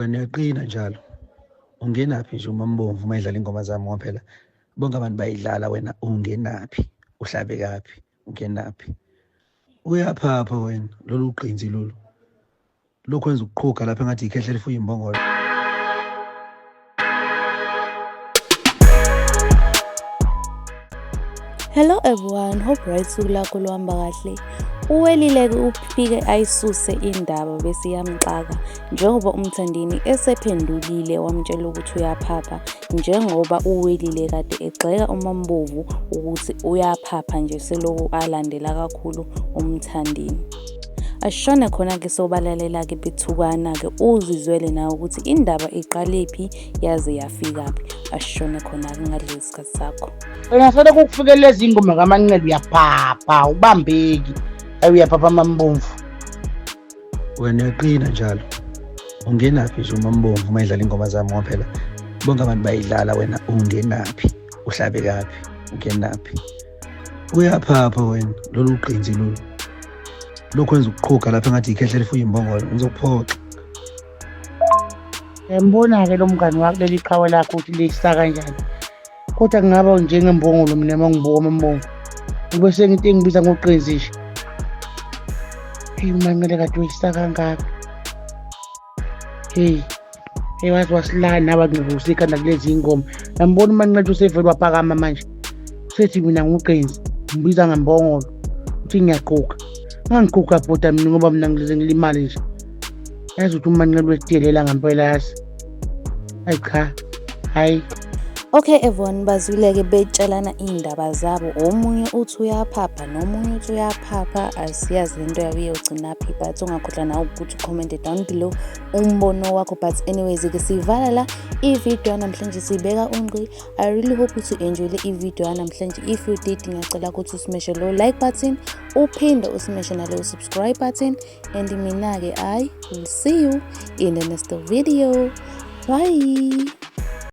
Wena uyaqina njalo, ungenaphi nje uma mbomvu uma edlala ingoma zami ngoba phela bonke abantu bayidlala, wena ungenaphi, uhlabekaphi, ungenaphi? Uyaphapha wena, lolu ugqinzi lolu, lokhu wenza ukuqhuga lapha engathi ikhehla lifuye imbongolo. Hello everyone, hope right usuku lakho luhamba kahle. Uwelile-ke ufike ayisuse indaba bese iyamxaka njengoba uMthandeni esephendulile wamtshela ukuthi uyaphapha, njengoba uwelile kade egxeka uMambovu ukuthi uyaphapha nje selokhu alandela kakhulu uMthandeni. Asishone khona-ke sobalalela-ke bethukana-ke uzizwele nawe ukuthi indaba iqalephi yaze yafikaphi. Asishone khona-ke ngalesi sikhathi sakho. Wena sele kukufikela lezi ngoma kaMancebe uyaphapha ubambeki uyaphapha Mambomvu. Wena uyaqina njalo, ungenaphi nje uma mbomvu uma edlala ingoma zami ngoba phela bonke abantu bayidlala, wena ungenaphi, uhlabekaphi, ungenaphi? Uyaphapha wena, lolu ugqinzi lolu, lokhu wenza ukuqhuga lapha engathi ikhehla lifuye imbongolo, ngizokuphoxa. Ngiyambona-ke lo mngani wakho leli qhawe lakho ukuthi lisa kanjani, kodwa kungaba njengembongolo mina uma ngibuka Mambomvu kube sengithi engibiza ngoqinzi nje. Hey uMancele kade uyisa kangaka. Hey wazi wasilana nabantu usikhanda kulezi ingoma. Ngiyambona uMancele usevele waphakama manje. Sethi mina nguqinzi ngibiza ngembongolo uthi ngiyaquka. Ngangiquka bhoda mina ngoba mina ngilimali nje. Yazi ukuthi uMancele wetiyelela ngempela yazi. Hayi cha. Hayi. Okay everyone, bazwile-ke betshelana iy'ndaba zabo, omunye uthi uyaphapha nomunye uthi uyaphapha. Asiyazi lento yabo iyogcinaphi, but ungakhohlwa nawe ukuthi ucommente down below umbono wakho. But anyways-ke sivala la ividiyo yanamhlanje siyibeka ungqi. I really hope ukuthi enjoyile ividiyo yanamhlanje. If you did, ngiyacela ukuthi usimeshe lo like button, uphinde usimeshe nalo subscribe button, and mina-ke I will see you in the next video. Bye.